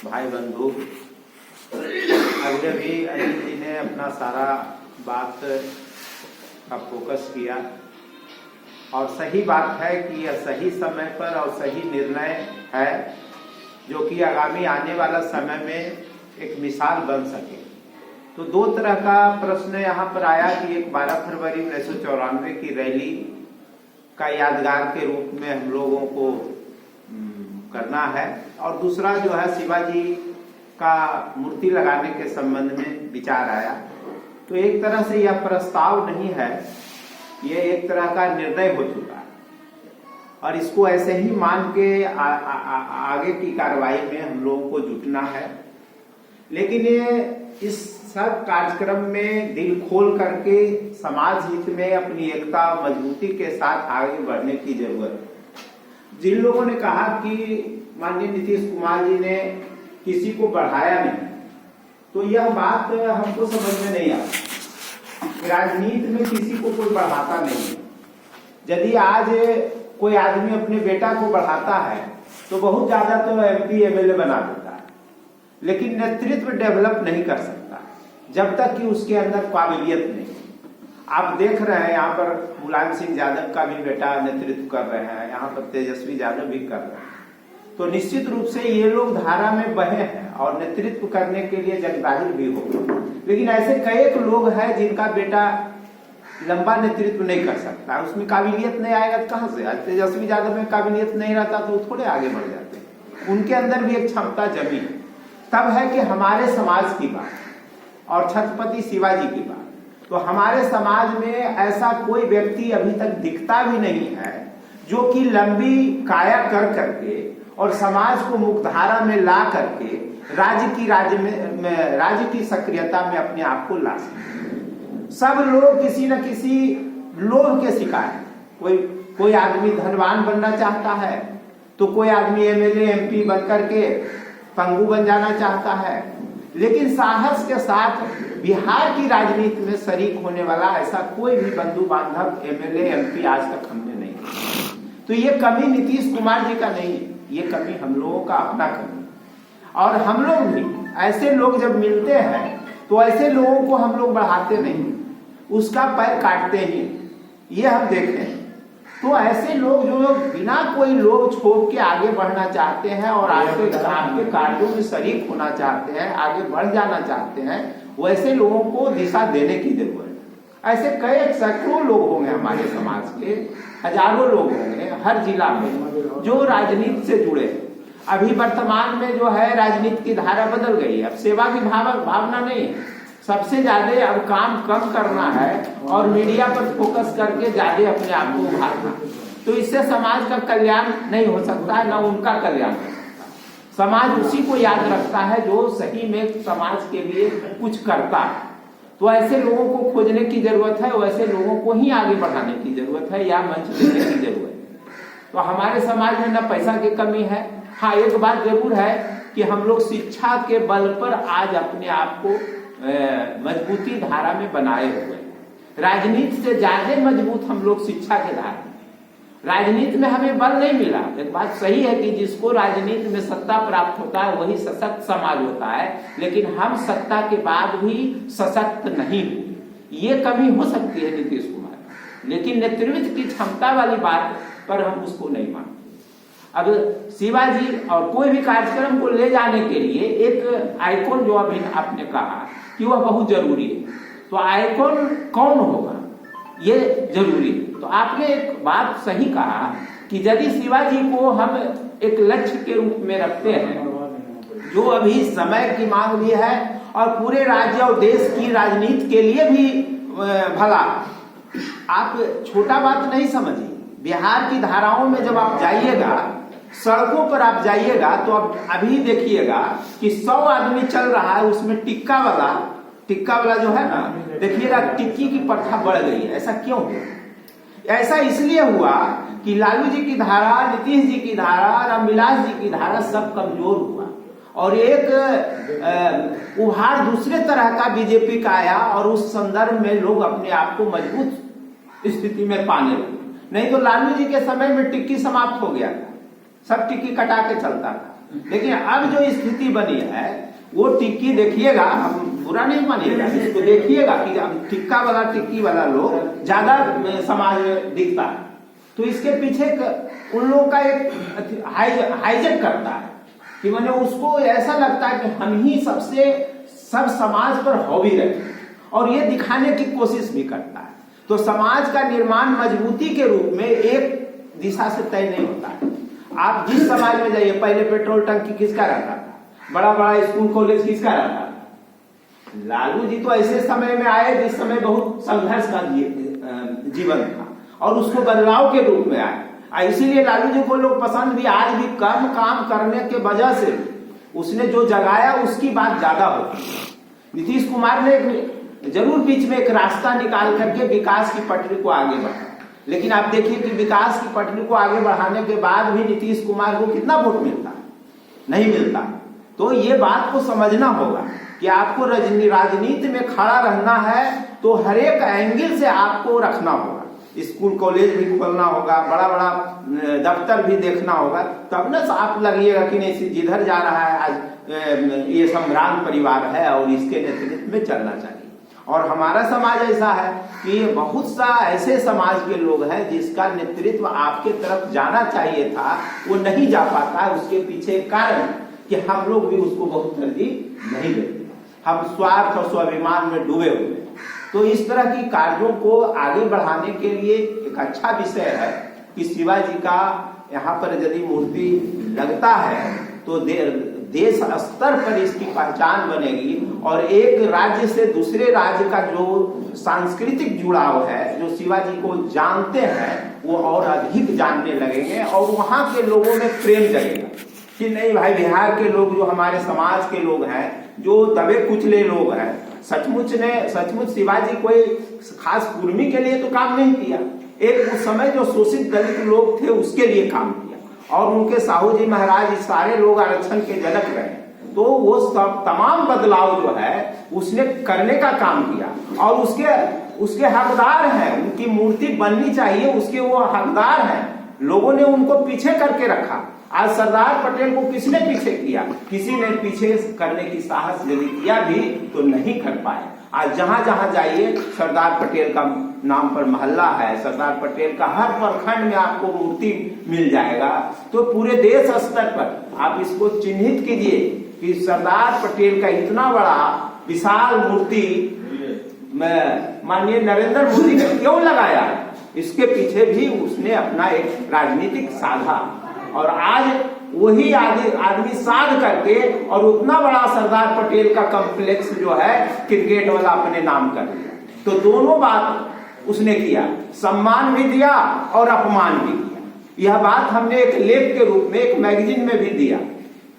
भाई बंधु, अभी अनिल जी ने अपना सारा बात का फोकस किया और सही बात है कि यह सही समय पर और सही निर्णय है जो कि आगामी आने वाला समय में एक मिसाल बन सके। तो दो तरह का प्रश्न यहाँ पर आया कि एक 12 फरवरी 1994 की रैली का यादगार के रूप में हम लोगों को करना है और दूसरा जो है शिवाजी का मूर्ति लगाने के संबंध में विचार आया। तो एक तरह से यह प्रस्ताव नहीं है, ये एक तरह का निर्णय हो चुका है और इसको ऐसे ही मान के आगे की कार्रवाई में हम लोगों को जुटना है। लेकिन ये इस सब कार्यक्रम में दिल खोल करके समाज हित में अपनी एकता मजबूती के साथ आगे बढ़ने की जरूरत है। जिन लोगों ने कहा कि माननीय नीतीश कुमार जी ने किसी को बढ़ाया नहीं, तो यह बात हमको समझ में नहीं आती। राजनीति में किसी को कोई बढ़ाता नहीं है। यदि आज कोई आदमी अपने बेटा को बढ़ाता है तो बहुत ज्यादा तो MP MLA बना देता है, लेकिन नेतृत्व डेवलप नहीं कर सकता जब तक कि उसके अंदर काबिलियत नहीं। आप देख रहे हैं यहाँ पर मुलायम सिंह यादव का भी बेटा नेतृत्व कर रहे हैं, यहाँ पर तेजस्वी यादव भी कर रहे हैं। तो निश्चित रूप से ये लोग धारा में बहे हैं और नेतृत्व करने के लिए जगदाहिर भी हो। लेकिन ऐसे कई लोग हैं जिनका बेटा लंबा नेतृत्व नहीं कर सकता, उसमें काबिलियत नहीं आएगा तो कहाँ से? आज तेजस्वी यादव में काबिलियत नहीं रहता तो वो थोड़े आगे बढ़ जाते। उनके अंदर भी एक क्षमता जमी है। तब है कि हमारे समाज की बात और छत्रपति शिवाजी की बात। तो हमारे समाज में ऐसा कोई व्यक्ति अभी तक दिखता भी नहीं है जो कि लंबी काया कर करके और समाज को मुख्यधारा में ला करके राज्य की सक्रियता में अपने आप को ला सके। सब लोग किसी न किसी लोभ के शिकार है। कोई आदमी धनवान बनना चाहता है, तो कोई आदमी MLA MP बन करके पंगु बन जाना चाहता है। लेकिन साहस के साथ बिहार की राजनीति में शरीक होने वाला ऐसा कोई भी बंधु बांधव MLA MP आज तक हमने नहीं किया। तो ये कमी नीतीश कुमार जी का नहीं है, ये कमी हम लोगों का अपना कमी। और हम लोग भी ऐसे लोग जब मिलते हैं तो ऐसे लोगों को हम लोग बढ़ाते नहीं, उसका पैर काटते ही। ये हम देखें तो ऐसे लोग जो बिना कोई लोभ छोप के आगे बढ़ना चाहते हैं और आपके कार्यों में शरीक होना चाहते हैं, आगे बढ़ जाना चाहते हैं, वैसे लोगों को दिशा देने की जरूरत है। ऐसे कई सैकड़ों लोग होंगे हमारे समाज के, हजारों लोग होंगे हर जिला में जो राजनीति से जुड़े। अभी वर्तमान में जो है राजनीति की धारा बदल गई है। अब सेवा की भावना नहीं है, सबसे ज्यादा अब काम कम करना है और मीडिया पर फोकस करके ज्यादा अपने आप को उभारना। तो इससे समाज का कल्याण नहीं हो सकता है, न उनका कल्याण हो सकता। समाज उसी को याद रखता है जो सही में समाज के लिए कुछ करता है। तो ऐसे लोगों को खोजने की जरूरत है, वैसे लोगों को ही आगे बढ़ाने की जरूरत है या मंच देने की जरूरत है। तो हमारे समाज में न पैसा की कमी है। हाँ, एक बात जरूर है कि हम लोग शिक्षा के बल पर आज अपने आप को मजबूती धारा में बनाए हुए हैं। राजनीति से ज्यादा मजबूत हम लोग शिक्षा के धारा में। राजनीति में हमें बल नहीं मिला। एक बात सही है कि जिसको राजनीति में सत्ता प्राप्त होता है वही सशक्त समाज होता है, लेकिन हम सत्ता के बाद भी सशक्त नहीं हुए। ये कमी हो सकती है नीतीश कुमार, लेकिन नेतृत्व की क्षमता वाली बात पर हम उसको नहीं मानते। अब शिवाजी और कोई भी कार्यक्रम को ले जाने के लिए एक आइकॉन जो अभी आपने कहा कि वह बहुत जरूरी है, तो आइकॉन कौन होगा ये जरूरी है। तो आपने एक बात सही कहा कि यदि शिवाजी को हम एक लक्ष्य के रूप में रखते हैं जो अभी समय की मांग भी है और पूरे राज्य और देश की राजनीति के लिए भी भला, आप छोटा बात नहीं समझिए। बिहार की धाराओं में जब आप जाइएगा, सड़कों पर आप जाइएगा, तो अब अभी देखिएगा कि 100 आदमी चल रहा है, उसमें टिक्का वाला जो है ना, देखिएगा टिक्की की प्रथा बढ़ गई है। ऐसा क्यों हुआ? ऐसा इसलिए हुआ कि लालू जी की धारा, नीतीश जी की धारा, रामविलास जी की धारा सब कमजोर हुआ और एक उभार दूसरे तरह का बीजेपी का आया और उस संदर्भ में लोग अपने आप को मजबूत स्थिति में पाने लगे। नहीं तो लालू जी के समय में टिक्की समाप्त हो गया था, सब टिक्की कटा के चलता था। लेकिन अब जो स्थिति बनी है वो टिक्की देखिएगा, हम बुरा नहीं मानिएगा, इसको देखिएगा कि अब टिक्का वाला टिक्की वाला लोग ज्यादा समाज में दिखता है। तो इसके पीछे उन लोगों का एक हाईजेक करता है कि मैंने उसको ऐसा लगता है कि हम ही सब समाज पर हावी रहे, और ये दिखाने की कोशिश भी करता है। तो समाज का निर्माण मजबूती के रूप में एक दिशा से तय नहीं होता है। आप जिस समाज में जाइए, पहले पेट्रोल टंकी किसका रहता था, बड़ा बड़ा स्कूल कॉलेज किसका रहता था? लालू जी तो ऐसे समय में आए जिस समय बहुत संघर्ष का जीवन था, और उसको बदलाव के रूप में आए। इसीलिए लालू जी को लोग पसंद भी आज भी कम काम करने के वजह से उसने जो जगाया उसकी बात ज्यादा होती है। नीतीश कुमार ने जरूर बीच में एक रास्ता निकाल करके विकास की पटरी को आगे बढ़ाया, लेकिन आप देखिए कि विकास की पटरी को आगे बढ़ाने के बाद भी नीतीश कुमार को कितना वोट मिलता है? नहीं मिलता। तो ये बात को समझना होगा कि आपको राजनीति में खड़ा रहना है तो हर एक एंगल से आपको रखना होगा। स्कूल कॉलेज भी खोलना होगा, बड़ा बड़ा दफ्तर भी देखना होगा, तब न आप लगिएगा कि नहीं जिधर जा रहा है आज ये सम्राट परिवार है और इसके नेतृत्व में चलना चाहिए। और हमारा समाज ऐसा है कि बहुत सा ऐसे समाज के लोग हैं जिसका नेतृत्व आपके तरफ जाना चाहिए था, वो नहीं जा पाता। उसके पीछे कारण कि हम लोग भी उसको बहुत तरजीह नहीं देते, हम स्वार्थ और स्वाभिमान में डूबे हुए। तो इस तरह की कार्यों को आगे बढ़ाने के लिए एक अच्छा विषय है कि शिवाजी का यहाँ पर यदि मूर्ति लगता है तो देश स्तर पर इसकी पहचान बनेगी, और एक राज्य से दूसरे राज्य का जो सांस्कृतिक जुड़ाव है, जो शिवाजी को जानते हैं, वो और अधिक जानने लगेंगे, और वहाँ के लोगों में प्रेम जगेगा कि नहीं भाई, बिहार के लोग जो हमारे समाज के लोग हैं, जो दबे कुचले लोग हैं, सचमुच शिवाजी कोई खास कुर्मी के लिए तो काम नहीं किया। एक उस समय जो शोषित दलित लोग थे उसके लिए काम किया, और उनके साहू जी महाराज सारे लोग आरक्षण के जनक रहे। तो वो सब तमाम बदलाव जो है उसने करने का काम किया, और उसके हकदार हैं, उनकी मूर्ति बननी चाहिए, उसके वो हकदार हैं। लोगों ने उनको पीछे करके रखा। आज सरदार पटेल को किसने पीछे किया? किसी ने पीछे करने की साहस यदि किया भी तो नहीं कर पाए। आज जहां जहां जाइए सरदार पटेल का नाम पर मोहल्ला है, सरदार पटेल का हर प्रखंड में आपको मूर्ति मिल जाएगा। तो पूरे देश स्तर पर आप इसको चिन्हित कीजिए कि सरदार पटेल का इतना बड़ा विशाल मूर्ति माननीय नरेंद्र मोदी ने क्यों लगाया? इसके पीछे भी उसने अपना एक राजनीतिक साधा, और आज वही आदमी साध करके और उतना बड़ा सरदार पटेल का कॉम्प्लेक्स जो है क्रिकेट वाला अपने नाम कर दिया। तो दोनों बात उसने किया, सम्मान भी दिया और अपमान भी किया। यह बात हमने एक लेख के रूप में एक मैगजीन में भी दिया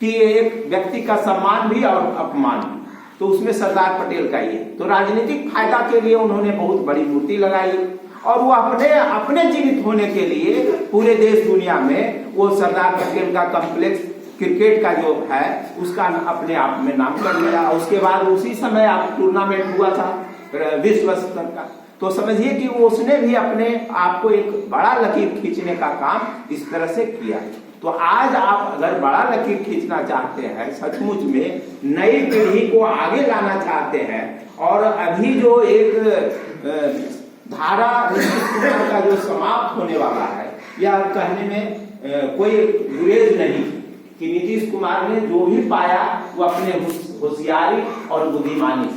कि एक व्यक्ति का सम्मान भी और अपमान भी, तो उसमें सरदार पटेल का ही है। तो राजनीतिक फायदा के लिए उन्होंने बहुत बड़ी मूर्ति लगाई, और वो अपने जीवित होने के लिए पूरे देश दुनिया में वो सरदार पटेल का कॉम्प्लेक्स क्रिकेट का जो है उसका अपने आप में नाम कर लिया। उसके बाद उसी समय आप टूर्नामेंट हुआ था विश्व स्तर का, तो समझिए कि वो उसने भी अपने आप को एक बड़ा लकीर खींचने का काम इस तरह से किया। तो आज आप अगर बड़ा लकीर खींचना चाहते हैं, सचमुच में नई पीढ़ी को आगे लाना चाहते हैं, और अभी जो एक धारा का जो समाप्त होने वाला है, यह कहने में कोई गुरेज नहीं कि नीतीश कुमार ने जो भी पाया वो अपने होशियारी और बुद्धिमानी।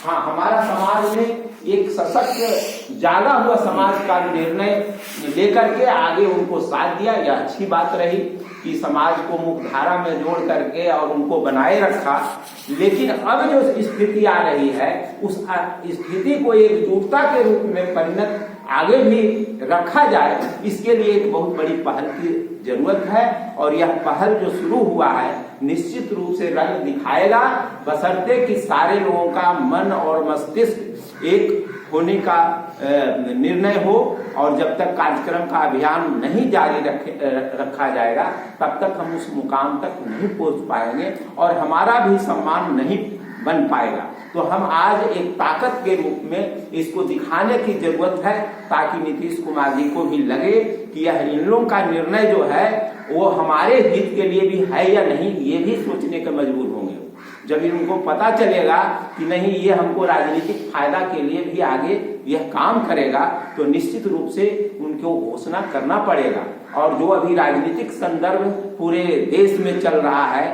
हाँ, हमारा समाज में एक सशक्त जागा हुआ समाज का निर्णय लेकर के आगे उनको साथ दिया। यह अच्छी बात रही कि समाज को मुख्यधारा में जोड़ करके और उनको बनाए रखा। लेकिन अब जो स्थिति आ रही है उस स्थिति को एकजुटता के रूप में परिणत आगे भी रखा जाए, इसके लिए एक बहुत बड़ी पहल की जरूरत है। और यह पहल जो शुरू हुआ है निश्चित रूप से रंग दिखाएगा, बशर्ते कि सारे लोगों का मन और मस्तिष्क एक होने का निर्णय हो। और जब तक कार्यक्रम का अभियान नहीं जारी रखा जाएगा तब तक हम उस मुकाम तक नहीं पहुंच पाएंगे और हमारा भी सम्मान नहीं बन पाएगा। तो हम आज एक ताकत के रूप में इसको दिखाने की जरूरत है, ताकि नीतीश कुमार जी को भी लगे कि यह इन लोगों का निर्णय जो है वो हमारे हित के लिए भी है या नहीं, ये भी सोचने के मजबूर होंगे। जब इनको पता चलेगा कि नहीं ये हमको राजनीतिक फायदा के लिए भी आगे यह काम करेगा, तो निश्चित रूप से उनको घोषणा करना पड़ेगा। और जो अभी राजनीतिक संदर्भ पूरे देश में चल रहा है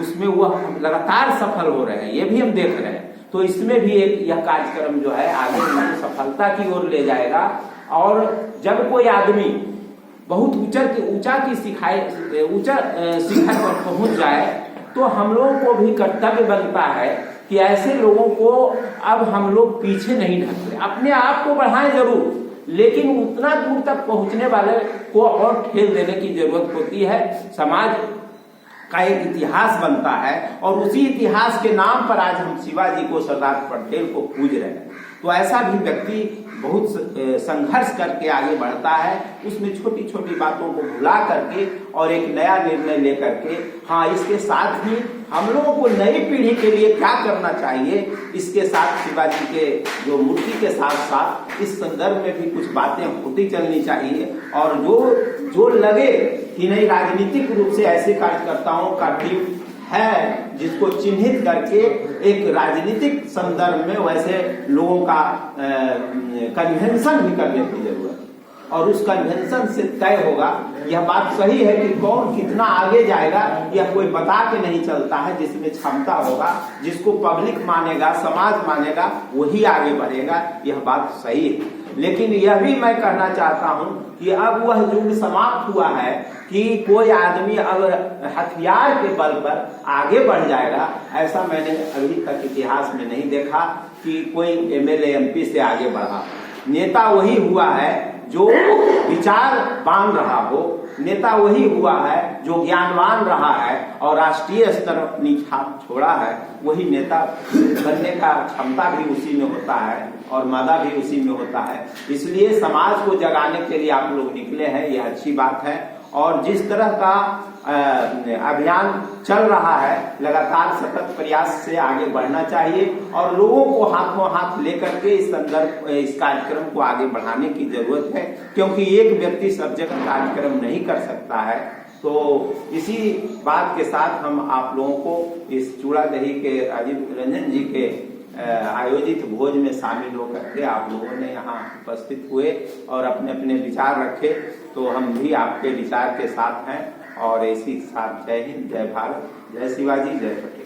उसमें वह लगातार सफल हो रहे हैं, ये भी हम देख रहे हैं। तो इसमें भी एक यह कार्यक्रम जो है आगे उनको सफलता की ओर ले जाएगा। और जब कोई आदमी बहुत ऊंचा शिखर पर पहुंच जाए, तो हम लोगों को भी कर्तव्य बनता है कि ऐसे लोगों को अब हम लोग पीछे नहीं ढकते, अपने आप को बढ़ाएं जरूर, लेकिन उतना दूर तक पहुंचने वाले को और ठेल देने की जरूरत होती है। समाज का एक इतिहास बनता है और उसी इतिहास के नाम पर आज हम शिवाजी को, सरदार पटेल को पूज रहे हैं। तो ऐसा भी व्यक्ति बहुत संघर्ष करके आगे बढ़ता है, उसमें छोटी छोटी बातों को भुला करके और एक नया निर्णय लेकर के, हाँ इसके साथ ही हम लोगों को नई पीढ़ी के लिए क्या करना चाहिए, इसके साथ शिवाजी के जो मूर्ति के साथ साथ इस संदर्भ में भी कुछ बातें होती चलनी चाहिए। और जो लगे कि नहीं राजनीतिक रूप से ऐसे कार्यकर्ताओं का टीम है जिसको चिन्हित करके एक राजनीतिक संदर्भ में वैसे लोगों का कन्वेंशन भी करने की जरूरत है। और उस कन्वेंशन से तय होगा, यह बात सही है कि कौन कितना आगे जाएगा यह कोई बता के नहीं चलता है। जिसमें क्षमता होगा, जिसको पब्लिक मानेगा, समाज मानेगा, वही आगे बढ़ेगा, यह बात सही है। लेकिन यह भी मैं कहना चाहता हूं कि अब वह युग समाप्त हुआ है कि कोई आदमी अगर हथियार के बल पर आगे बढ़ जाएगा, ऐसा मैंने अभी तक इतिहास में नहीं देखा कि कोई एमएलए एमपी से आगे बढ़ा। नेता वही हुआ है जो विचार बांध रहा हो, नेता वही हुआ है जो ज्ञानवान रहा है और राष्ट्रीय स्तर अपनी छाप छोड़ा है। वही नेता बनने का क्षमता भी उसी में होता है और मादा भी उसी में होता है। इसलिए समाज को जगाने के लिए आप लोग निकले हैं, यह अच्छी बात है। और जिस तरह का अभियान चल रहा है, लगातार सतत प्रयास से आगे बढ़ना चाहिए और लोगों को हाथों हाथ लेकर के इस कार्यक्रम को आगे बढ़ाने की जरूरत है, क्योंकि एक व्यक्ति सब जगह कार्यक्रम नहीं कर सकता है। तो इसी बात के साथ हम आप लोगों को इस चूड़ा दही के राजीव रंजन जी के आयोजित भोज में शामिल होकर के आप लोगों ने यहाँ उपस्थित हुए और अपने अपने विचार रखे, तो हम भी आपके विचार के साथ हैं। और इसी के साथ जय हिंद, जय भारत, जय शिवाजी, जय पटेल।